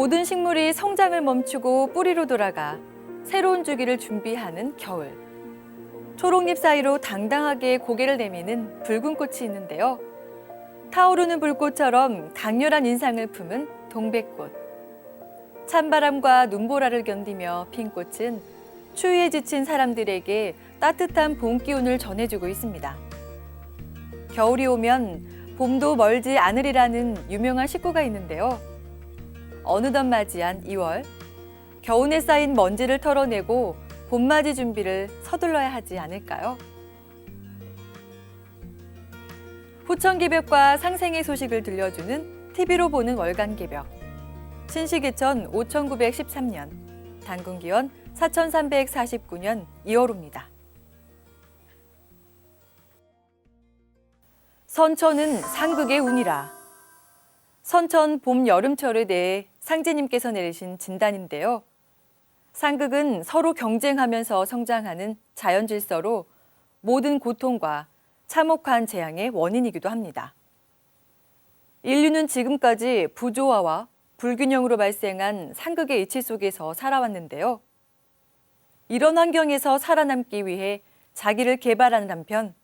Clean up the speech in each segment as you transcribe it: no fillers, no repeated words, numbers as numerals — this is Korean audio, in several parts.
모든 식물이 성장을 멈추고 뿌리로 돌아가 새로운 주기를 준비하는 겨울. 초록잎 사이로 당당하게 고개를 내미는 붉은 꽃이 있는데요. 타오르는 불꽃처럼 강렬한 인상을 품은 동백꽃. 찬바람과 눈보라를 견디며 핀 꽃은 추위에 지친 사람들에게 따뜻한 봄 기운을 전해주고 있습니다. 겨울이 오면 봄도 멀지 않으리라는 유명한 식구가 있는데요. 어느덧 맞이한 2월, 겨우내 쌓인 먼지를 털어내고 봄맞이 준비를 서둘러야 하지 않을까요? 후천개벽과 상생의 소식을 들려주는 TV로 보는 월간개벽. 신시기천 5913년, 단군기원 4349년 2월호입니다. 선천은 상극의 운이라. 선천 봄 여름철에 대해 상제님께서 내리신 진단인데요. 상극은 서로 경쟁하면서 성장하는 자연 질서로 모든 고통과 참혹한 재앙의 원인이기도 합니다. 인류는 지금까지 부조화와 불균형으로 발생한 상극의 이치 속에서 살아왔는데요. 이런 환경에서 살아남기 위해 자기를 개발하는 한편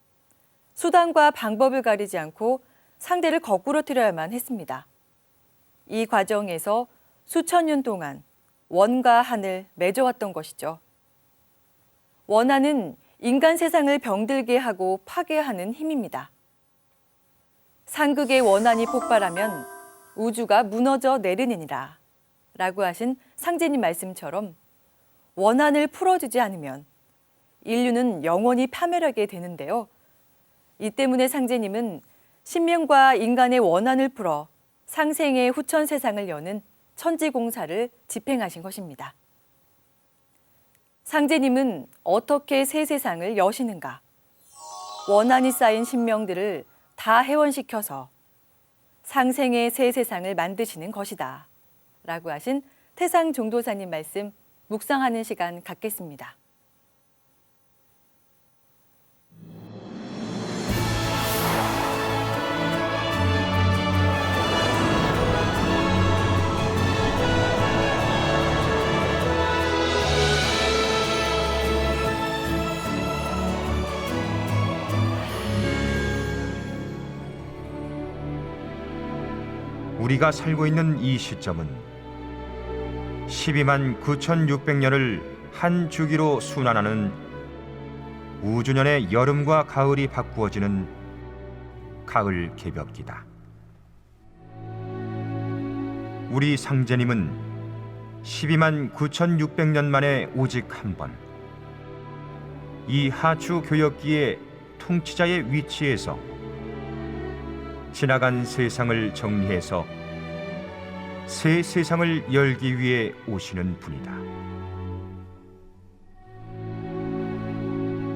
수단과 방법을 가리지 않고 상대를 거꾸로 틀어야만 했습니다. 이 과정에서 수천 년 동안 원과 한을 맺어왔던 것이죠. 원한은 인간 세상을 병들게 하고 파괴하는 힘입니다. 상극의 원한이 폭발하면 우주가 무너져 내리느니라 라고 하신 상제님 말씀처럼 원한을 풀어주지 않으면 인류는 영원히 파멸하게 되는데요. 이 때문에 상제님은 신명과 인간의 원한을 풀어 상생의 후천 세상을 여는 천지공사를 집행하신 것입니다. 상제님은 어떻게 새 세상을 여시는가? 원한이 쌓인 신명들을 다 해원시켜서 상생의 새 세상을 만드시는 것이다 라고 하신 태상 종도사님 말씀 묵상하는 시간 갖겠습니다. 우리가 살고 있는 이 시점은 12만 9,600년을 한 주기로 순환하는 우주년의 여름과 가을이 바꾸어지는 가을 개벽이다. 우리 상제님은 12만 9,600년 만에 오직 한 번 이 하추 교역기의 통치자의 위치에서 지나간 세상을 정리해서 새 세상을 열기 위해 오시는 분이다.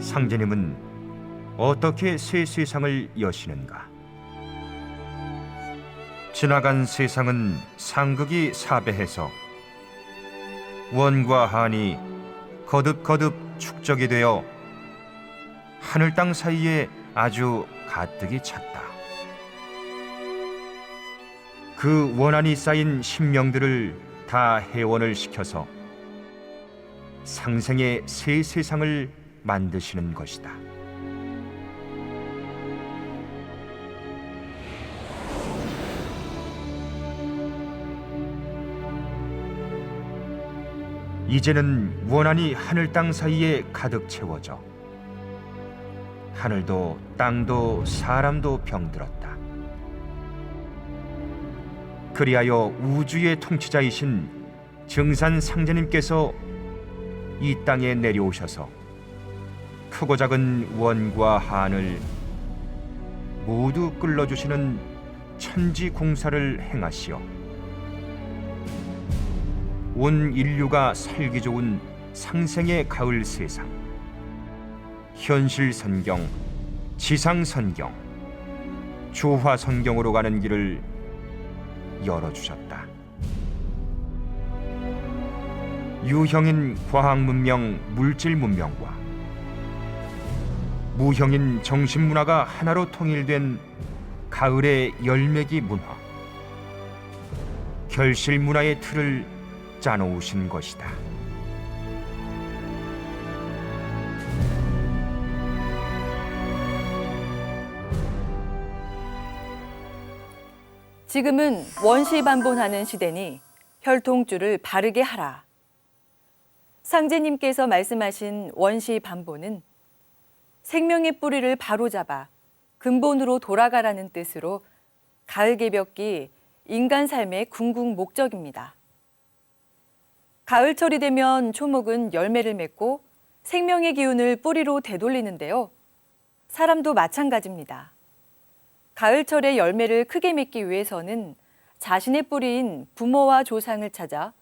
상제님은 어떻게 새 세상을 여시는가? 지나간 세상은 상극이 사배해서 원과 한이 거듭거듭 축적이 되어 하늘 땅 사이에 아주 가뜩이 찼다. 그 원한이 쌓인 신명들을 다 해원을 시켜서 상생의 새 세상을 만드시는 것이다. 이제는 원한이 하늘 땅 사이에 가득 채워져 하늘도 땅도 사람도 병들었다. 그리하여 우주의 통치자이신 증산 상제님께서 이 땅에 내려오셔서 크고 작은 원과 한을 모두 끌어주시는 천지 공사를 행하시어 온 인류가 살기 좋은 상생의 가을 세상, 현실 선경, 지상 선경, 조화 선경으로 가는 길을 열어주셨다. 유형인 과학 문명, 물질 문명과 무형인 정신 문화가 하나로 통일된 가을의 열매기 문화, 결실 문화의 틀을 짜놓으신 것이다. 지금은 원시반본하는 시대니 혈통줄을 바르게 하라. 상제님께서 말씀하신 원시반본은 생명의 뿌리를 바로잡아 근본으로 돌아가라는 뜻으로 가을 개벽기 인간 삶의 궁극 목적입니다. 가을철이 되면 초목은 열매를 맺고 생명의 기운을 뿌리로 되돌리는데요. 사람도 마찬가지입니다. 가을철에 열매를 크게 맺기 위해서는 자신의 뿌리인 부모와 조상을 찾아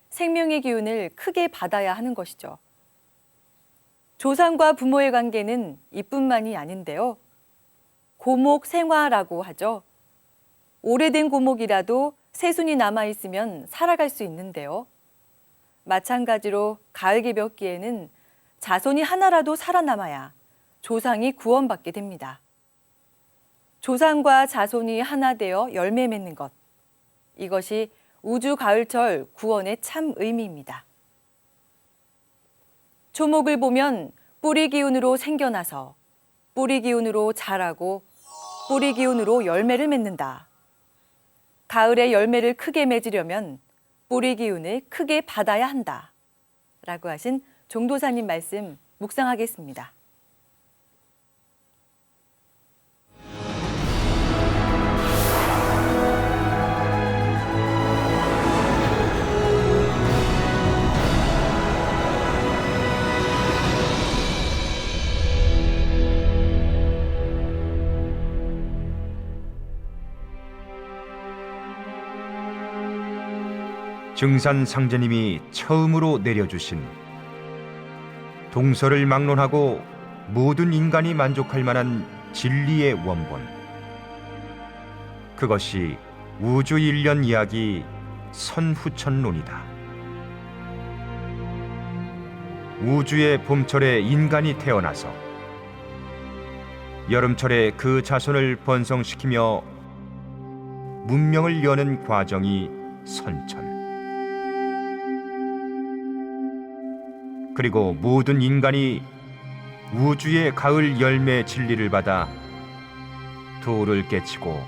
생명의 기운을 크게 받아야 하는 것이죠. 조상과 부모의 관계는 이뿐만이 아닌데요. 고목 생화라고 하죠. 오래된 고목이라도 새순이 남아있으면 살아갈 수 있는데요. 마찬가지로 가을 개벽기에는 자손이 하나라도 살아남아야 조상이 구원받게 됩니다. 조상과 자손이 하나 되어 열매 맺는 것. 이것이 우주 가을철 구원의 참 의미입니다. 초목을 보면 뿌리 기운으로 생겨나서 뿌리 기운으로 자라고 뿌리 기운으로 열매를 맺는다. 가을에 열매를 크게 맺으려면 뿌리 기운을 크게 받아야 한다. 라고 하신 종도사님 말씀 묵상하겠습니다. 증산 상제님이 처음으로 내려주신 동서를 막론하고 모든 인간이 만족할 만한 진리의 원본, 그것이 우주일련 이야기 선후천론이다. 우주의 봄철에 인간이 태어나서 여름철에 그 자손을 번성시키며 문명을 여는 과정이 선천, 그리고 모든 인간이 우주의 가을 열매 진리를 받아 도를 깨치고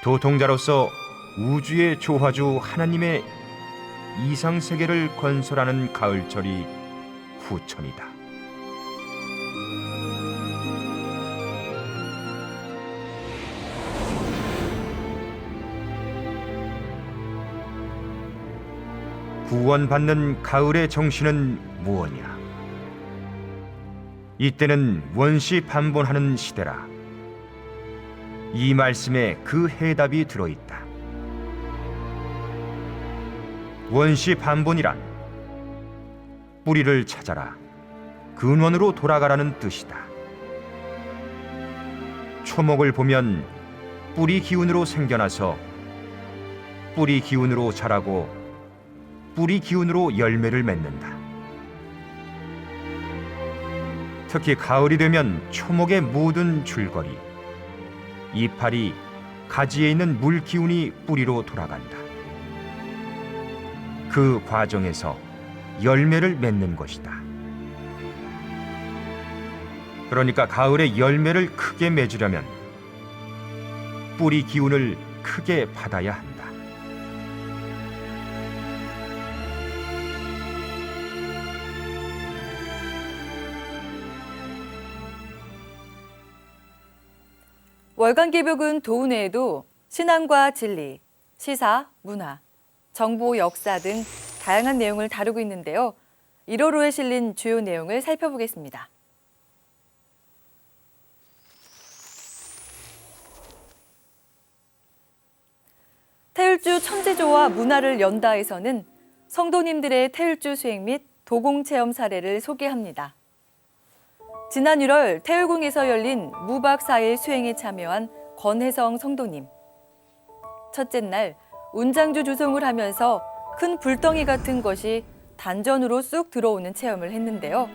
도통자로서 우주의 조화주 하나님의 이상세계를 건설하는 가을철이 후천이다. 구원받는 가을의 정신은 무엇이냐? 이때는 원시 반본하는 시대라. 이 말씀에 그 해답이 들어있다. 원시 반본이란 뿌리를 찾아라, 근원으로 돌아가라는 뜻이다. 초목을 보면 뿌리 기운으로 생겨나서 뿌리 기운으로 자라고 뿌리 기운으로 열매를 맺는다. 특히 가을이 되면 초목의 모든 줄거리, 이파리, 가지에 있는 물 기운이 뿌리로 돌아간다. 그 과정에서 열매를 맺는 것이다. 그러니까 가을에 열매를 크게 맺으려면 뿌리 기운을 크게 받아야 한다. 월간 개벽은 도운 외에도 신앙과 진리, 시사, 문화, 정보, 역사 등 다양한 내용을 다루고 있는데요. 1월호에 실린 주요 내용을 살펴보겠습니다. 태율주 천지조와 문화를 연다에서는 성도님들의 태율주 수행 및 도공체험 사례를 소개합니다. 지난 1월 태율궁에서 열린 무박 4일 수행에 참여한 권혜성 성도님. 첫째 날 운장주 주송을 하면서 큰 불덩이 같은 것이 단전으로 쑥 들어오는 체험을 했는데요.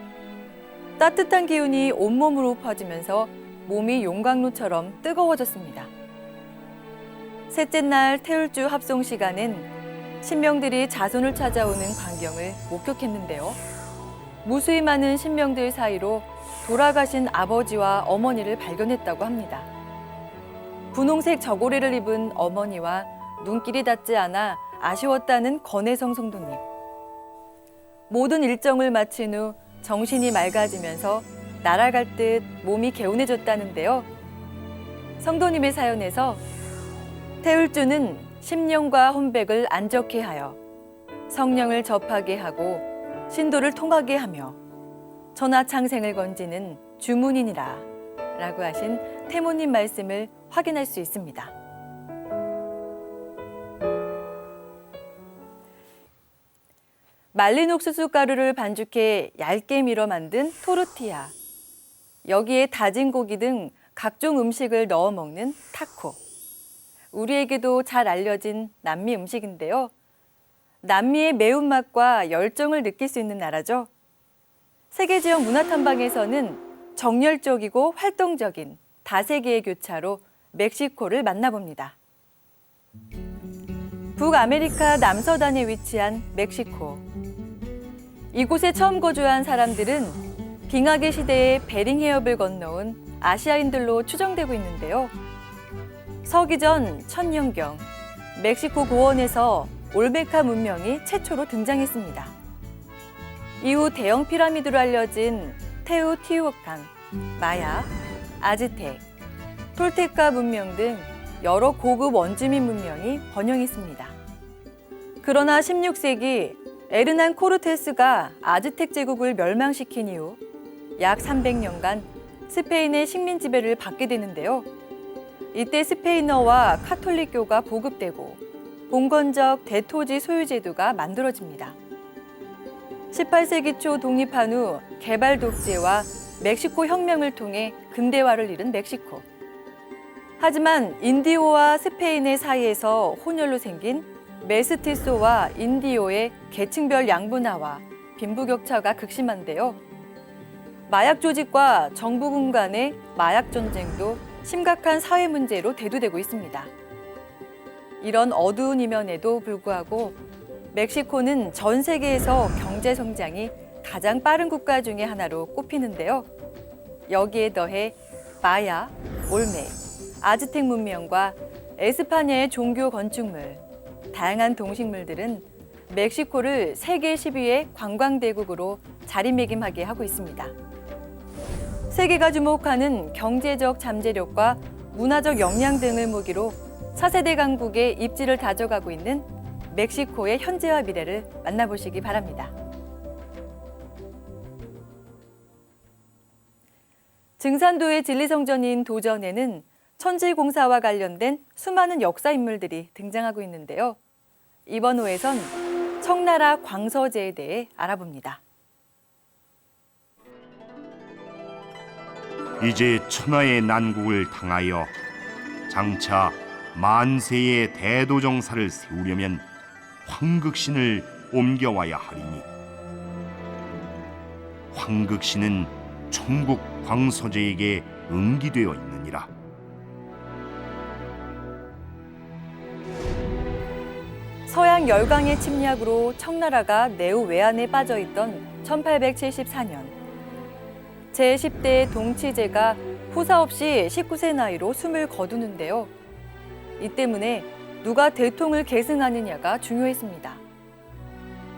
따뜻한 기운이 온몸으로 퍼지면서 몸이 용광로처럼 뜨거워졌습니다. 셋째 날 태율주 합송 시간엔 신명들이 자손을 찾아오는 광경을 목격했는데요. 무수히 많은 신명들 사이로 돌아가신 아버지와 어머니를 발견했다고 합니다. 분홍색 저고리를 입은 어머니와 눈길이 닿지 않아 아쉬웠다는 권혜성 성도님. 모든 일정을 마친 후 정신이 맑아지면서 날아갈 듯 몸이 개운해졌다는데요. 성도님의 사연에서 태울주는 심령과 혼백을 안적해 하여 성령을 접하게 하고 신도를 통하게 하며 천하창생을 건지는 주문이니라 라고 하신 태모님 말씀을 확인할 수 있습니다. 말린 옥수수 가루를 반죽해 얇게 밀어 만든 토르티아. 여기에 다진 고기 등 각종 음식을 넣어 먹는 타코. 우리에게도 잘 알려진 남미 음식인데요. 남미의 매운맛과 열정을 느낄 수 있는 나라죠. 세계 지역 문화 탐방에서는 정열적이고 활동적인 다세계의 교차로 멕시코를 만나봅니다. 북아메리카 남서단에 위치한 멕시코. 이곳에 처음 거주한 사람들은 빙하계 시대에 베링 해협을 건너온 아시아인들로 추정되고 있는데요. 서기전 천년경, 멕시코 고원에서 올메카 문명이 최초로 등장했습니다. 이후 대형 피라미드로 알려진 테오티후아칸, 마야, 아즈텍, 톨테카 문명 등 여러 고급 원주민 문명이 번영했습니다. 그러나 16세기 에르난 코르테스가 아즈텍 제국을 멸망시킨 이후 약 300년간 스페인의 식민 지배를 받게 되는데요. 이때 스페인어와 카톨릭교가 보급되고 봉건적 대토지 소유 제도가 만들어집니다. 18세기 초 독립한 후 개발 독재와 멕시코 혁명을 통해 근대화를 이룬 멕시코. 하지만 인디오와 스페인의 사이에서 혼혈로 생긴 메스티소와 인디오의 계층별 양분화와 빈부격차가 극심한데요. 마약 조직과 정부군 간의 마약 전쟁도 심각한 사회 문제로 대두되고 있습니다. 이런 어두운 이면에도 불구하고 멕시코는 전 세계에서 경제 성장이 가장 빠른 국가 중에 하나로 꼽히는데요. 여기에 더해 마야, 올메, 아즈텍 문명과 에스파냐의 종교 건축물, 다양한 동식물들은 멕시코를 세계 10위의 관광대국으로 자리매김하게 하고 있습니다. 세계가 주목하는 경제적 잠재력과 문화적 역량 등을 무기로 차세대 강국의 입지를 다져가고 있는 멕시코의 현재와 미래를 만나보시기 바랍니다. 증산도의 진리성전인 도전에는 천지공사와 관련된 수많은 역사 인물들이 등장하고 있는데요. 이번 호에선 청나라 광서제에 대해 알아봅니다. 이제 천하의 난국을 당하여 장차 만세의 대도정사를 세우려면 황극신을 옮겨와야 하리니 황극신은 총국 광서제에게 응기되어 있느니라. 서양 열강의 침략으로 청나라가 내후 외환에 빠져있던 1874년 제10대 동치제가 후사 없이 19세 나이로 숨을 거두는데요. 이 때문에 누가 대통을 계승하느냐가 중요했습니다.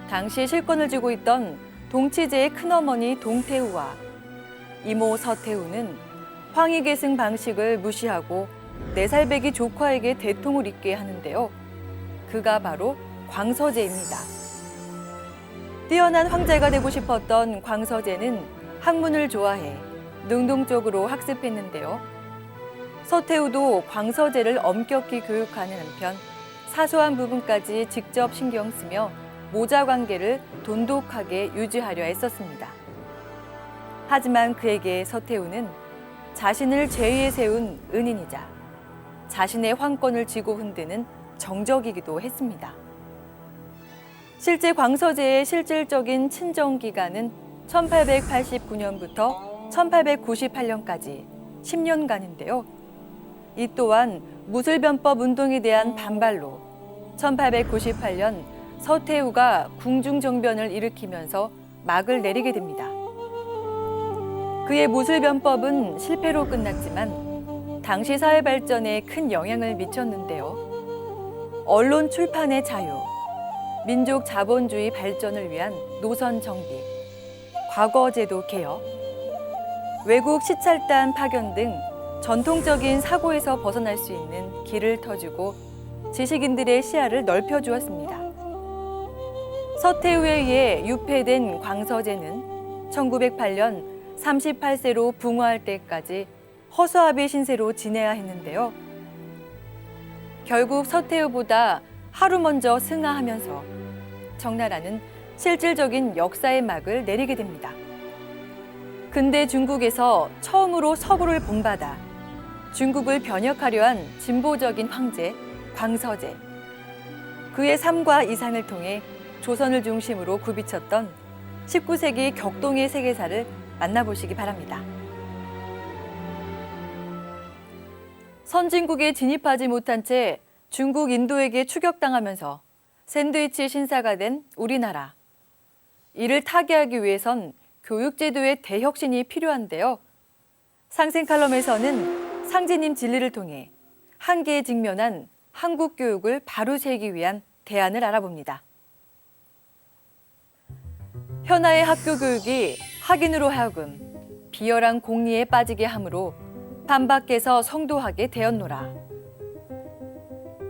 당시 실권을 쥐고 있던 동치제의 큰어머니 동태후와 이모 서태후는 황위 계승 방식을 무시하고 4살배기 조카에게 대통을 잇게 하는데요. 그가 바로 광서제입니다. 뛰어난 황제가 되고 싶었던 광서제는 학문을 좋아해 능동적으로 학습했는데요. 서태후도 광서제를 엄격히 교육하는 한편 사소한 부분까지 직접 신경 쓰며 모자 관계를 돈독하게 유지하려 애썼습니다. 하지만 그에게 서태후는 자신을 제위에 세운 은인이자 자신의 황권을 쥐고 흔드는 정적이기도 했습니다. 실제 광서제의 실질적인 친정 기간은 1889년부터 1898년까지 10년간인데요. 이 또한 무술변법 운동에 대한 반발로 1898년 서태후가 궁중정변을 일으키면서 막을 내리게 됩니다. 그의 무술변법은 실패로 끝났지만 당시 사회 발전에 큰 영향을 미쳤는데요. 언론 출판의 자유, 민족 자본주의 발전을 위한 노선 정비, 과거제도 개혁, 외국 시찰단 파견 등 전통적인 사고에서 벗어날 수 있는 길을 터주고 지식인들의 시야를 넓혀주었습니다. 서태후에 의해 유폐된 광서제는 1908년 38세로 붕어할 때까지 허수아비 신세로 지내야 했는데요. 결국 서태후보다 하루 먼저 승하하면서 청나라는 실질적인 역사의 막을 내리게 됩니다. 근대 중국에서 처음으로 서구를 본받아 중국을 변혁하려 한 진보적인 황제 광서제. 그의 삶과 이상을 통해 조선을 중심으로 굽이쳤던 19세기 격동의 세계사를 만나보시기 바랍니다. 선진국에 진입하지 못한 채 중국, 인도에게 추격당하면서 샌드위치 신사가 된 우리나라. 이를 타개하기 위해선 교육제도의 대혁신이 필요한데요. 상생 칼럼에서는 상제님 진리를 통해 한계에 직면한 한국 교육을 바로 세우기 위한 대안을 알아봅니다. 현아의 학교 교육이 학인으로 하여금 비열한 공리에 빠지게 하므로 반박해서 성도하게 되었노라.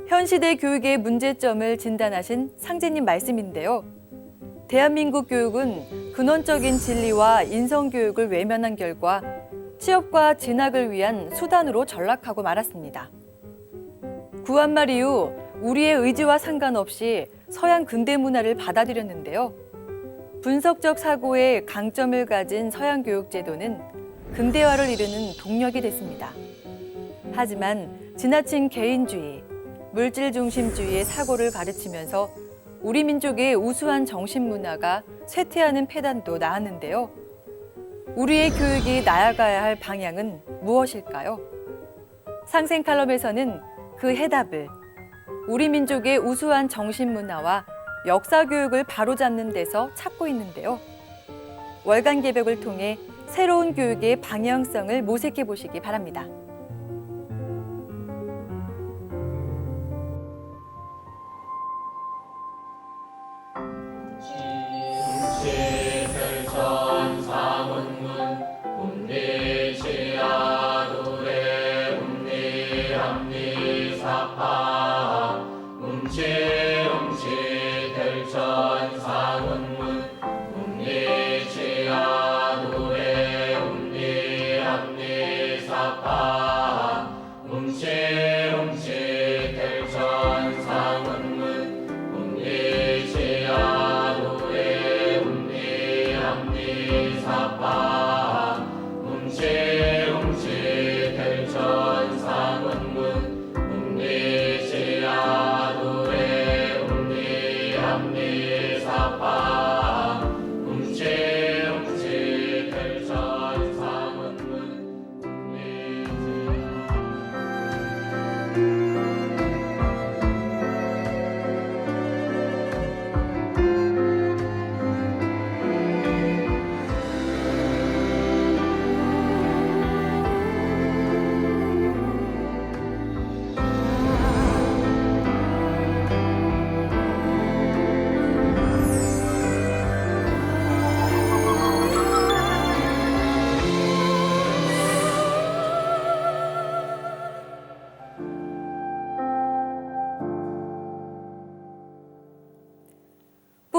현 시대 교육의 문제점을 진단하신 상제님 말씀인데요. 대한민국 교육은 근원적인 진리와 인성교육을 외면한 결과 취업과 진학을 위한 수단으로 전락하고 말았습니다. 구한말 이후 우리의 의지와 상관없이 서양 근대 문화를 받아들였는데요. 분석적 사고의 강점을 가진 서양 교육 제도는 근대화를 이루는 동력이 됐습니다. 하지만 지나친 개인주의, 물질 중심주의의 사고를 가르치면서 우리 민족의 우수한 정신 문화가 쇠퇴하는 폐단도 나왔는데요. 우리의 교육이 나아가야 할 방향은 무엇일까요? 상생 칼럼에서는 그 해답을 우리 민족의 우수한 정신 문화와 역사 교육을 바로잡는 데서 찾고 있는데요. 월간 개벽을 통해 새로운 교육의 방향성을 모색해 보시기 바랍니다.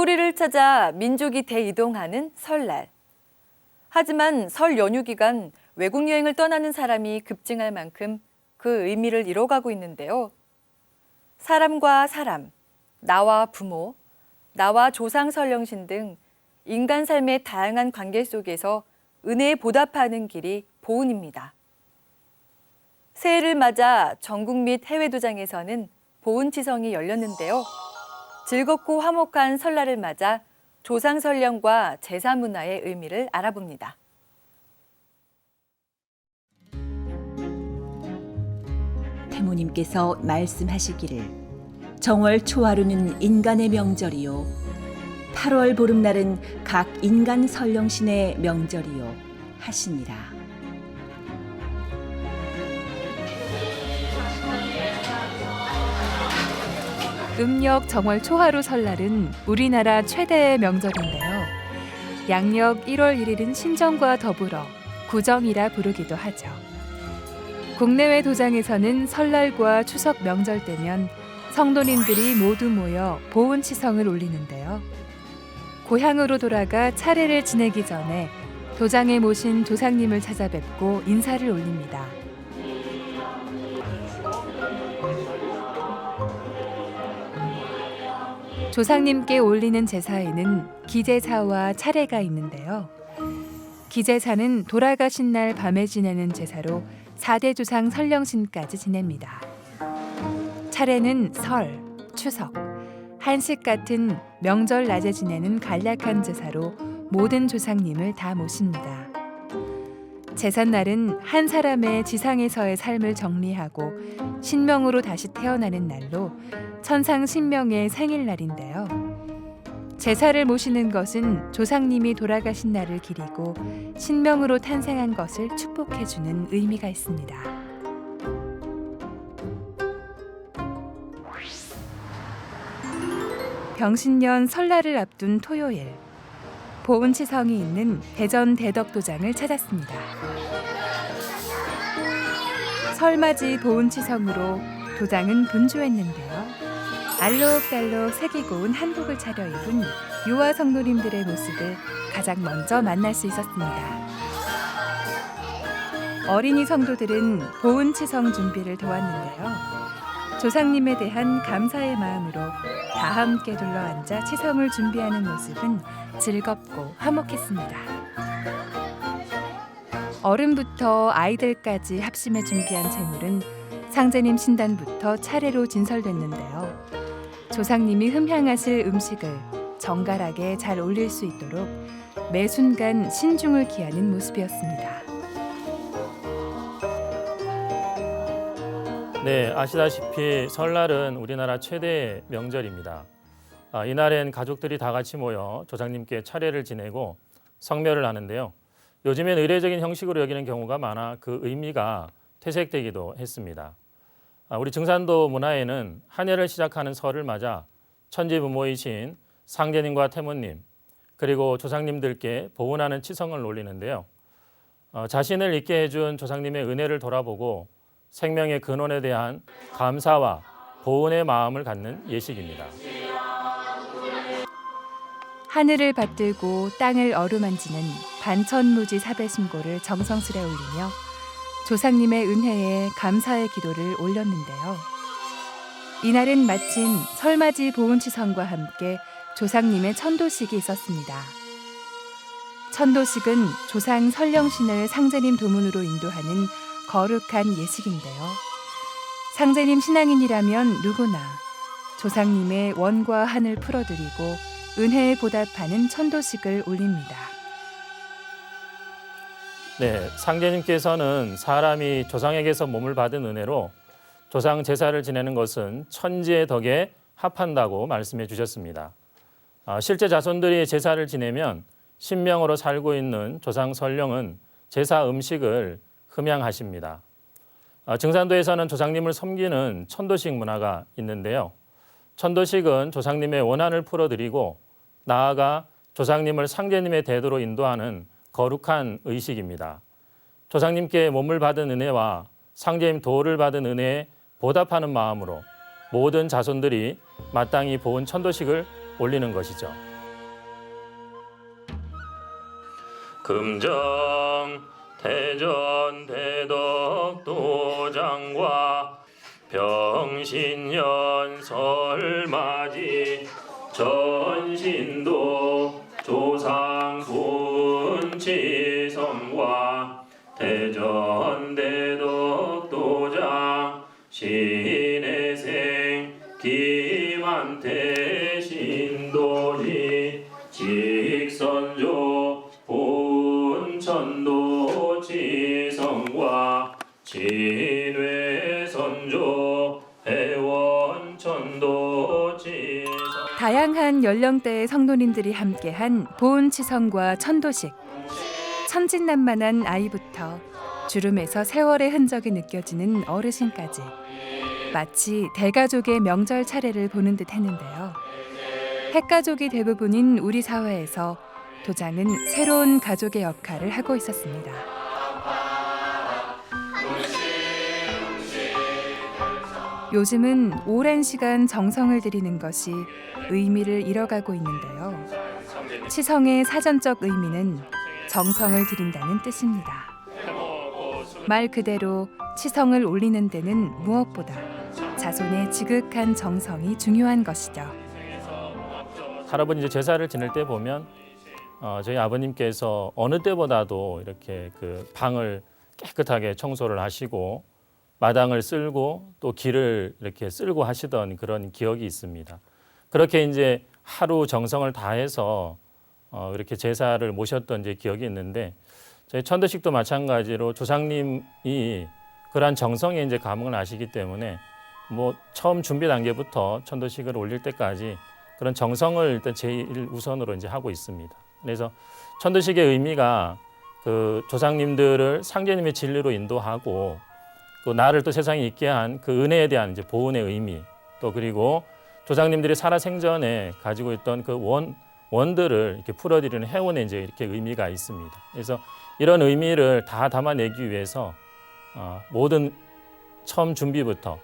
뿌리를 찾아 민족이 대이동하는 설날. 하지만 설 연휴 기간 외국 여행을 떠나는 사람이 급증할 만큼 그 의미를 잃어가고 있는데요. 사람과 사람, 나와 부모, 나와 조상 설령신 등 인간 삶의 다양한 관계 속에서 은혜에 보답하는 길이 보훈입니다. 새해를 맞아 전국 및 해외 도장에서는 보훈치성이 열렸는데요. 즐겁고 화목한 설날을 맞아 조상 설령과 제사 문화의 의미를 알아봅니다. 태모님께서 말씀하시기를 정월 초하루는 인간의 명절이요 8월 보름날은 각 인간 설령신의 명절이요 하시니라. 음력 정월 초하루 설날은 우리나라 최대의 명절인데요. 양력 1월 1일은 신정과 더불어 구정이라 부르기도 하죠. 국내외 도장에서는 설날과 추석 명절 때면 성도님들이 모두 모여 보은치성을 올리는데요. 고향으로 돌아가 차례를 지내기 전에 도장에 모신 조상님을 찾아뵙고 인사를 올립니다. 조상님께 올리는 제사에는 기제사와 차례가 있는데요. 기제사는 돌아가신 날 밤에 지내는 제사로 4대 조상 설령신까지 지냅니다. 차례는 설, 추석, 한식 같은 명절 낮에 지내는 간략한 제사로 모든 조상님을 다 모십니다. 제삿날은 한 사람의 지상에서의 삶을 정리하고 신명으로 다시 태어나는 날로 천상신명의 생일날인데요. 제사를 모시는 것은 조상님이 돌아가신 날을 기리고 신명으로 탄생한 것을 축복해주는 의미가 있습니다. 병신년 설날을 앞둔 토요일, 보은치성이 있는 대전 대덕도장을 찾았습니다. 설맞이 보은치성으로 도장은 분주했는데요. 알록달록 색이 고운 한복을 차려입은 유아 성도님들의 모습을 가장 먼저 만날 수 있었습니다. 어린이 성도들은 보은치성 준비를 도왔는데요. 조상님에 대한 감사의 마음으로 다 함께 둘러앉아 치성을 준비하는 모습은 즐겁고 화목했습니다. 어른부터 아이들까지 합심해 준비한 제물은 상제님 신단부터 차례로 진설됐는데요. 조상님이 흠향하실 음식을 정갈하게 잘 올릴 수 있도록 매 순간 신중을 기하는 모습이었습니다. 네, 아시다시피 설날은 우리나라 최대의 명절입니다. 이날엔 가족들이 다 같이 모여 조상님께 차례를 지내고 성묘를 하는데요. 요즘엔 의례적인 형식으로 여기는 경우가 많아 그 의미가 퇴색되기도 했습니다. 우리 증산도 문화에는 한 해를 시작하는 설을 맞아 천지부모이신 상제님과 태모님 그리고 조상님들께 보은하는 치성을 올리는데요. 자신을 있게 해준 조상님의 은혜를 돌아보고 생명의 근원에 대한 감사와 보은의 마음을 갖는 예식입니다. 하늘을 받들고 땅을 어루만지는 반천무지 사배심고를 정성스레 올리며 조상님의 은혜에 감사의 기도를 올렸는데요. 이날은 마침 설맞이 보은치성과 함께 조상님의 천도식이 있었습니다. 천도식은 조상 설령신을 상제님 도문으로 인도하는 거룩한 예식인데요. 상제님 신앙인이라면 누구나 조상님의 원과 한을 풀어드리고 은혜에 보답하는 천도식을 올립니다. 네, 상제님께서는 사람이 조상에게서 몸을 받은 은혜로 조상 제사를 지내는 것은 천지의 덕에 합한다고 말씀해 주셨습니다. 실제 자손들이 제사를 지내면 신명으로 살고 있는 조상 설령은 제사 음식을 흠양하십니다. 증산도에서는 조상님을 섬기는 천도식 문화가 있는데요. 천도식은 조상님의 원한을 풀어드리고 나아가 조상님을 상제님의 대도로 인도하는 거룩한 의식입니다. 조상님께 몸을 받은 은혜와 상제님 도를 받은 은혜에 보답하는 마음으로 모든 자손들이 마땅히 보은 천도식을 올리는 것이죠. 금정 대전 대덕도장과 병신년 설맞이 전신도 조상 보은치성과 대전 대덕도장 신혜생 기만태 신도지 직선조 보은천도 지성과 진회선조 회원천도 다양한 연령대의 성도님들이 함께한 보은치성과 천도식. 천진난만한 아이부터 주름에서 세월의 흔적이 느껴지는 어르신까지 마치 대가족의 명절 차례를 보는 듯 했는데요. 핵가족이 대부분인 우리 사회에서 도장은 새로운 가족의 역할을 하고 있었습니다. 요즘은 오랜 시간 정성을 들이는 것이 의미를 잃어가고 있는데요. 치성의 사전적 의미는 정성을 들인다는 뜻입니다. 말 그대로 치성을 올리는 데는 무엇보다 자손의 지극한 정성이 중요한 것이죠. 할아버지 이제 제사를 지낼 때 보면 저희 아버님께서 어느 때보다도 이렇게 그 방을 깨끗하게 청소를 하시고 마당을 쓸고 또 길을 이렇게 쓸고 하시던 그런 기억이 있습니다. 그렇게 이제 하루 정성을 다해서 이렇게 제사를 모셨던 이제 기억이 있는데 저희 천도식도 마찬가지로 조상님이 그러한 정성에 이제 감흥을 아시기 때문에 뭐 처음 준비 단계부터 천도식을 올릴 때까지 그런 정성을 일단 제일 우선으로 이제 하고 있습니다. 그래서 천도식의 의미가 그 조상님들을 상제님의 진리로 인도하고 그 나를 또 세상에 있게 한 그 은혜에 대한 이제 보은의 의미 또 그리고 조상님들이 살아생전에 가지고 있던 그 원들을 이렇게 풀어드리는 해원의 이제 이렇게 의미가 있습니다. 그래서 이런 의미를 다 담아내기 위해서 모든 처음 준비부터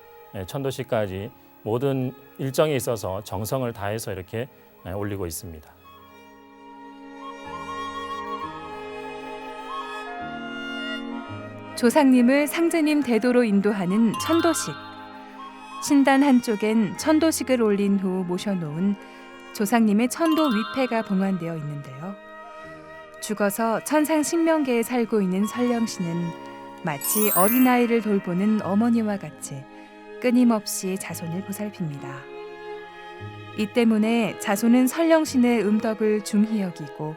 천도식까지 모든 일정에 있어서 정성을 다해서 이렇게 올리고 있습니다. 조상님을 상제님 대도로 인도하는 천도식. 신단 한쪽엔 천도식을 올린 후 모셔놓은 조상님의 천도 위패가 봉안되어 있는데요. 죽어서 천상 신명계에 살고 있는 설령씨는 마치 어린아이를 돌보는 어머니와 같이 끊임없이 자손을 보살핍니다. 이 때문에 자손은 설령신의 음덕을 중히 여기고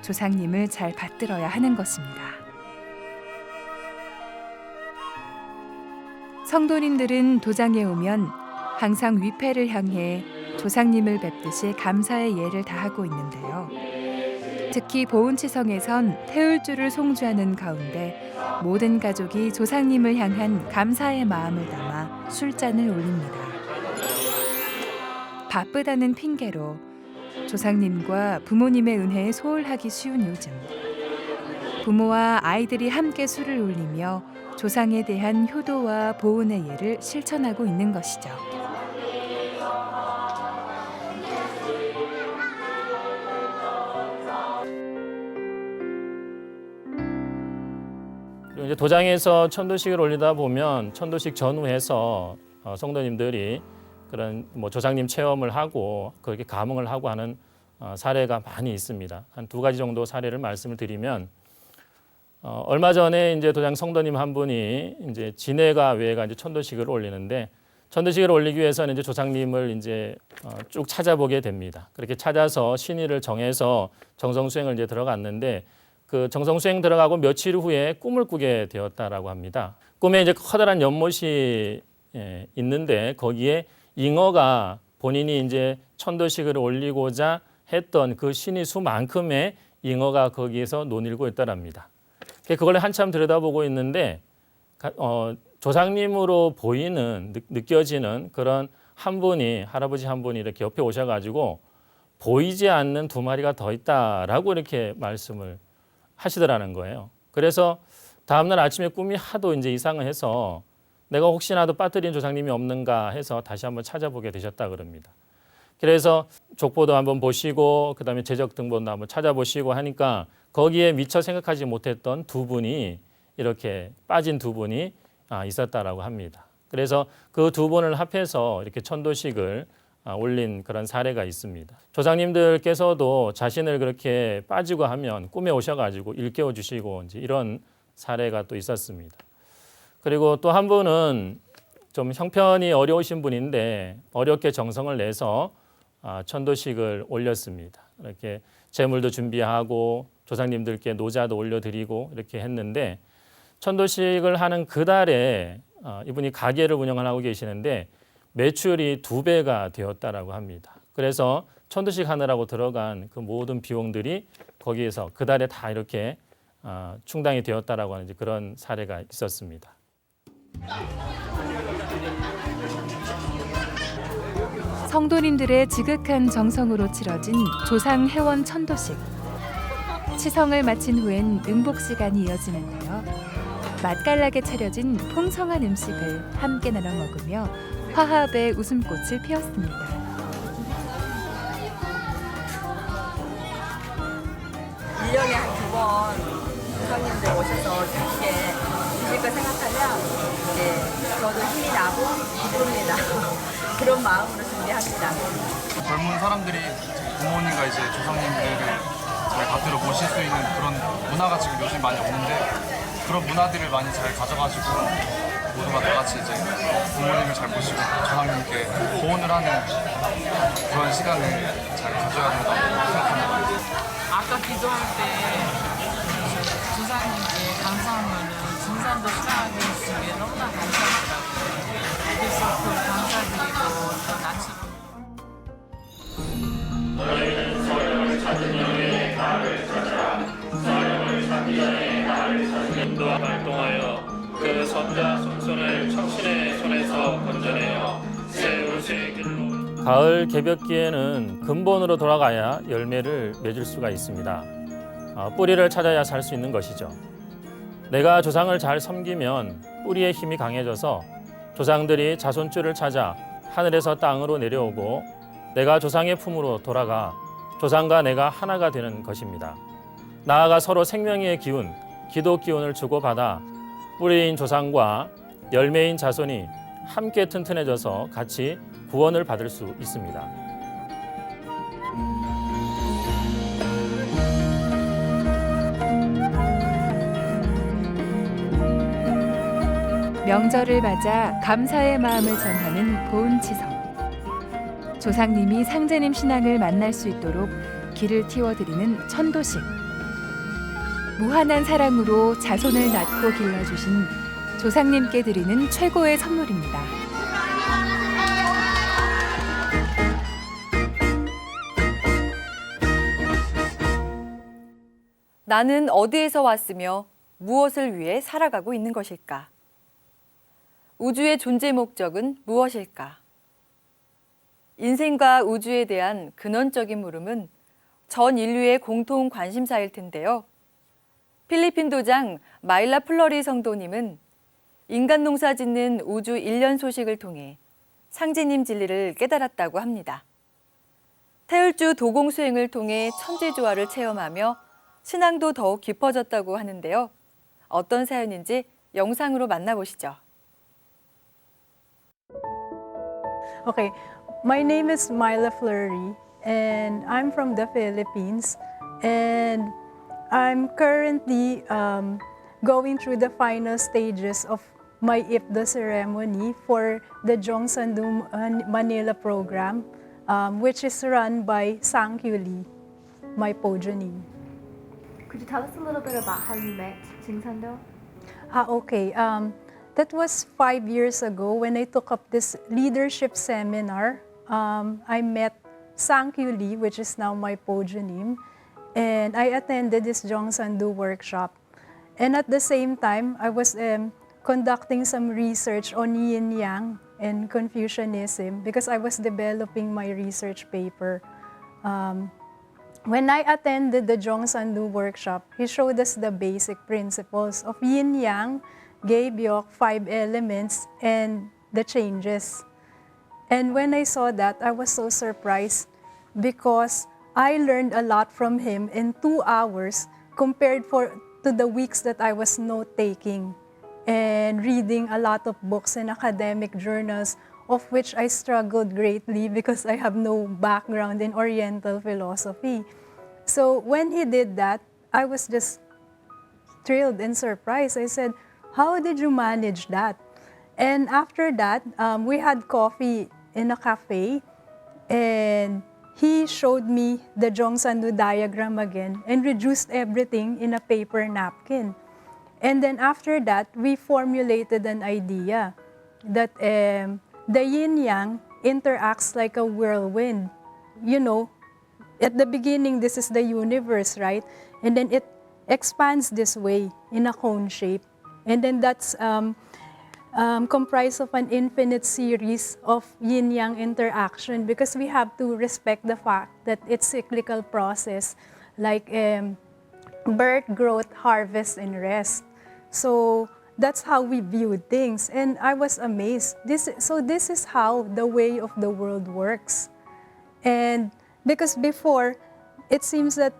조상님을 잘 받들어야 하는 것입니다. 성도님들은 도장에 오면 항상 위패를 향해 조상님을 뵙듯이 감사의 예를 다하고 있는데요. 특히 보은치성에선 태울주를 송주하는 가운데 모든 가족이 조상님을 향한 감사의 마음을 담아 술잔을 올립니다. 바쁘다는 핑계로 조상님과 부모님의 은혜에 소홀하기 쉬운 요즘, 부모와 아이들이 함께 술을 올리며 조상에 대한 효도와 보은의 예를 실천하고 있는 것이죠. 그리고 이제 도장에서 천도식을 올리다 보면 천도식 전후해서 성도님들이 그런 뭐 조상님 체험을 하고 그렇게 감흥을 하고 하는 사례가 많이 있습니다. 한 2가지 정도 사례를 말씀을 드리면 얼마 전에 이제 도장 성도님 한 분이 이제 진해가 외가 이제 천도식을 올리는데 천도식을 올리기 위해서는 이제 조상님을 이제 쭉 찾아보게 됩니다. 그렇게 찾아서 신의를 정해서 정성수행을 이제 들어갔는데 그 정성수행 들어가고 며칠 후에 꿈을 꾸게 되었다라고 합니다. 꿈에 이제 커다란 연못이 있는데 거기에 잉어가 본인이 이제 천도식을 올리고자 했던 그 신의 수만큼의 잉어가 거기에서 논일고 있다랍니다. 그걸 한참 들여다보고 있는데 조상님으로 보이는 느껴지는 그런 한 분이 할아버지 한 분이 이렇게 옆에 오셔가지고 보이지 않는 2마리가 더 있다라고 이렇게 말씀을 하시더라는 거예요. 그래서 다음날 아침에 꿈이 하도 이제 이상을 해서 내가 혹시나도 빠뜨린 조상님이 없는가 해서 다시 한번 찾아보게 되셨다 그럽니다. 그래서 족보도 한번 보시고 그다음에 제적 등본도 한번 찾아보시고 하니까 거기에 미처 생각하지 못했던 2분이 이렇게 빠진 2분이 있었다라고 합니다. 그래서 그 2분을 합해서 이렇게 천도식을 올린 그런 사례가 있습니다. 조상님들께서도 자신을 그렇게 빠지고 하면 꿈에 오셔가지고 일깨워 주시고 이제 이런 사례가 또 있었습니다. 그리고 또 한 분은 좀 형편이 어려우신 분인데 어렵게 정성을 내서 천도식을 올렸습니다. 이렇게 제물도 준비하고 조상님들께 노자도 올려드리고 이렇게 했는데 천도식을 하는 그 달에 이분이 가게를 운영을 하고 계시는데 매출이 2배가 되었다라고 합니다. 그래서 천도식 하느라고 들어간 그 모든 비용들이 거기에서 그 달에 다 이렇게 충당이 되었다라고 하는 이제 그런 사례가 있었습니다. 성도님들의 지극한 정성으로 치러진 조상 회원 천도식. 치성을 마친 후엔 음복 시간이 이어지는데요. 맛깔나게 차려진 풍성한 음식을 함께 나눠 먹으며 화합의 웃음꽃을 피웠습니다. 1년에 한 2번 조상님들 오셔서 함께 드실 걸 생각하면 저도 힘이 나고 기쁩니다. 그런 마음으로 준비합니다. 젊은 사람들이 부모님과 이제 조상님들을 잘 곁으로 모실 수 있는 그런 문화가 지금 요즘 많이 없는데 그런 문화들을 많이 잘 가져가지고 모두가 다 같이 이제 부모님을 잘 모시고 조상님께 보온을 하는 그런 시간을 잘 가져야 된다고 생각합니다. 아까 기도할 때 조상님께 감사하면은 진산도 수락하게 해주시기에 너무나 감사하더라고요. 그래서 그 감사드리고 또 나처럼 발동하여 그 손자 손손을 청신의 손에서 건져내어 새 옷의 길로. 가을 개벽기에는 근본으로 돌아가야 열매를 맺을 수가 있습니다. 뿌리를 찾아야 살 수 있는 것이죠. 내가 조상을 잘 섬기면 뿌리의 힘이 강해져서 조상들이 자손줄을 찾아 하늘에서 땅으로 내려오고 내가 조상의 품으로 돌아가 조상과 내가 하나가 되는 것입니다. 나아가 서로 생명의 기운, 기도 기운을 주고받아 뿌리인 조상과 열매인 자손이 함께 튼튼해져서 같이 구원을 받을 수 있습니다. 명절을 맞아 감사의 마음을 전하는 보은치성. 조상님이 상제님 신앙을 만날 수 있도록 길을 틔워드리는 천도식. 무한한 사랑으로 자손을 낳고 길러주신 조상님께 드리는 최고의 선물입니다. 나는 어디에서 왔으며 무엇을 위해 살아가고 있는 것일까? 우주의 존재 목적은 무엇일까? 인생과 우주에 대한 근원적인 물음은 전 인류의 공통 관심사일 텐데요. 필리핀 도장 마일라 플러리 성도님은 인간 농사 짓는 우주 일련 소식을 통해 상제님 진리를 깨달았다고 합니다. 태울주 도공 수행을 통해 천지조화를 체험하며 신앙도 더욱 깊어졌다고 하는데요. 어떤 사연인지 영상으로 만나보시죠. Okay, my name is Myla Fleury and I'm from the Philippines and I'm currently going through the final stages of my IPDA ceremony for the Jongsandu Manila program, which is run by Sang Kyu Lee, my progeny. Could you tell us a little bit about how you met Jingsandu? Okay. That was 5 years ago when I took up this leadership seminar. I met Sang Kyu Lee, which is now my progeny, and I attended this Jongsandu workshop. And at the same time, I was conducting some research on Yin Yang and Confucianism because I was developing my research paper. When I attended the Jongsandu workshop, he showed us the basic principles of Yin Yang, Gebyok, 5 elements, and the changes. And when I saw that, I was so surprised because I learned a lot from him in 2 hours compared to the weeks that I was note-taking and reading a lot of books and academic journals, of which I struggled greatly because I have no background in Oriental philosophy. So when he did that, I was just thrilled and surprised. I said, "How did you manage that?" And after that, we had coffee in a cafe, and he showed me the Jongsandu diagram again and reduced everything in a paper napkin. And then after that, we formulated an idea that the yin-yang interacts like a whirlwind. You know, at the beginning, this is the universe, right? And then it expands this way in a cone shape. And then that's comprised of an infinite series of yin-yang interaction, because we have to respect the fact that it's cyclical process, like birth, growth, harvest, and rest. So that's how we viewed things. And I was amazed. This is how the way of the world works. And because before, it seems that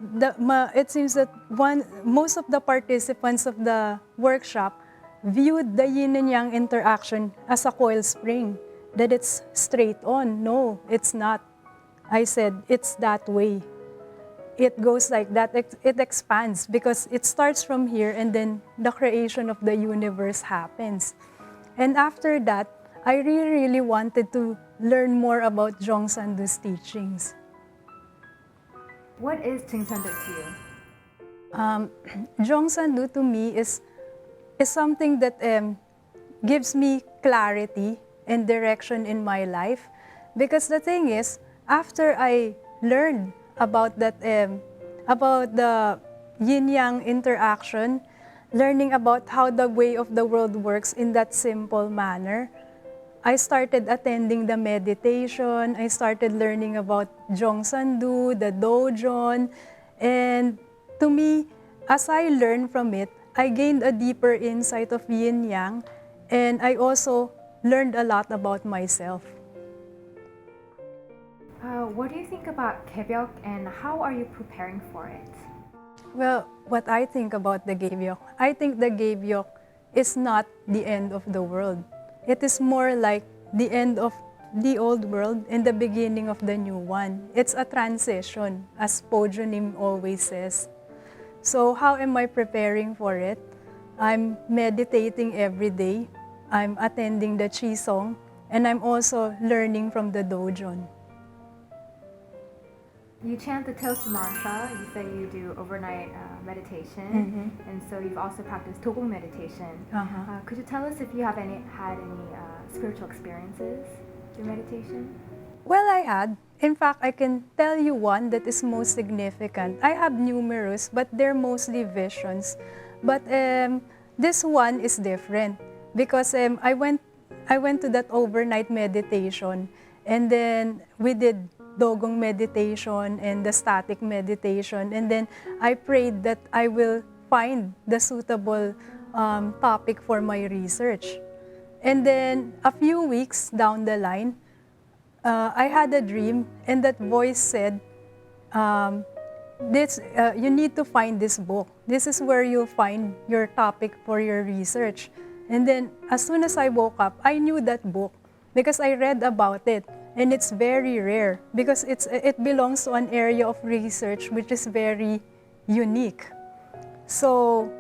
most of the participants of the workshop viewed the yin and yang interaction as a coil spring, that it's straight on. No, it's not. I said, it's that way. It goes like that. It expands because it starts from here and then the creation of the universe happens. And after that, I really wanted to learn more about Jung Sandu's teachings. What is Jung Sandu to you? Jung Sandu to me is something that gives me clarity and direction in my life. Because the thing is, after I learned about that, about the yin-yang interaction, learning about how the way of the world works in that simple manner, I started attending the meditation. I started learning about Jung Sandu, the Dojon, and to me, as I learned from it, I gained a deeper insight of yin-yang, and I also learned a lot about myself. What do you think about Gaebyok and how are you preparing for it? Well, what I think about the Gaebyok, I think the Gaebyok is not the end of the world. It is more like the end of the old world and the beginning of the new one. It's a transition, as Pojonim always says. So how am I preparing for it? I'm meditating every day. I'm attending the Qigong, and I'm also learning from the Dojon. You chant the Toast mantra, you say you do overnight meditation, and so you've also practiced Togong meditation. Could you tell us if you have had any spiritual experiences through meditation? Well, I had. In fact, I can tell you one that is most significant. I have numerous, but they're mostly visions. But this one is different because I went to that overnight meditation, and then we did Dogong meditation and the static meditation, and then I prayed that I will find the suitable topic for my research. And then a few weeks down the line, I had a dream, and that voice said, you need to find this book. This is where you'll find your topic for your research. And then as soon as I woke up, I knew that book because I read about it. And it's very rare because it belongs to an area of research which is very unique. So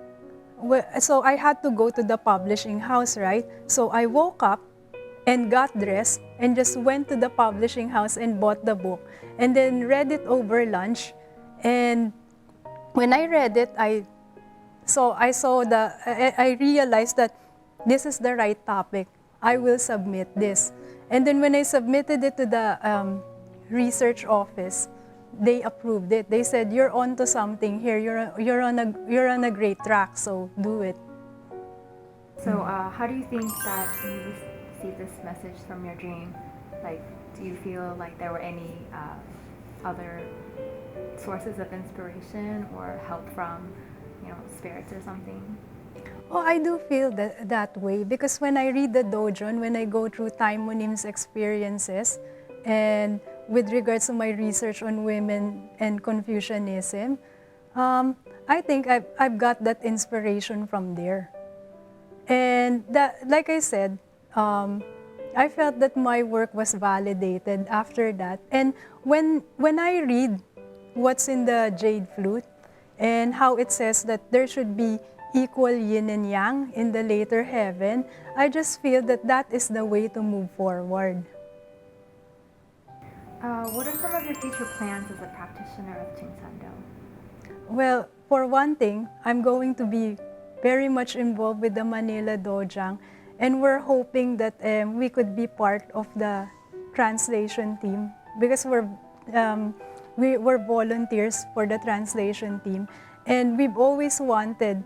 I had to go to the publishing house, right? So I woke up and got dressed and just went to the publishing house and bought the book and then read it over lunch. And when I read it, I realized that this is the right topic. I will submit this. And then when I submitted it to the research office, they approved it. They said, "You're onto something here. You're on a great track. So do it." So how do you think that you received this message from your dream? Like, do you feel like there were any other sources of inspiration or help from, spirits or something? Oh, I do feel that way because when I read the Dojon, when I go through Taimonim's experiences, and with regards to my research on women and Confucianism, I think I've got that inspiration from there. And that, like I said, I felt that my work was validated after that. And when I read what's in the Jade Flute and how it says that there should be equal yin and yang in the later heaven, I just feel that is the way to move forward. What are some of your future plans as a practitioner of Jung Sandu? Well, for one thing, I'm going to be very much involved with the Manila Dojang, and we're hoping that we could be part of the translation team because we're we were volunteers for the translation team, and we've always wanted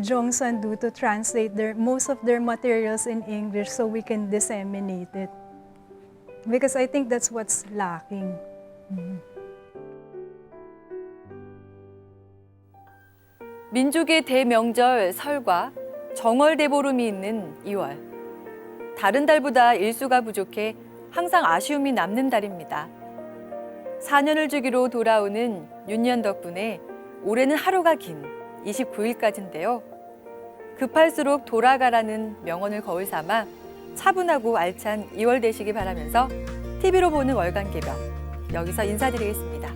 Jong Sandu to translate most of their materials in English so we can disseminate it. Because I think that's what's lacking. 민족의 대명절 설과 정월대보름이 있는 2월. 다른 달보다 일수가 부족해 항상 아쉬움이 남는 달입니다. 4년을 주기로 돌아오는 윤년 덕분에 올해는 하루가 긴 29일까지인데요. 급할수록 돌아가라는 명언을 거울 삼아 차분하고 알찬 2월 되시기 바라면서 TV로 보는 월간 개병 여기서 인사드리겠습니다.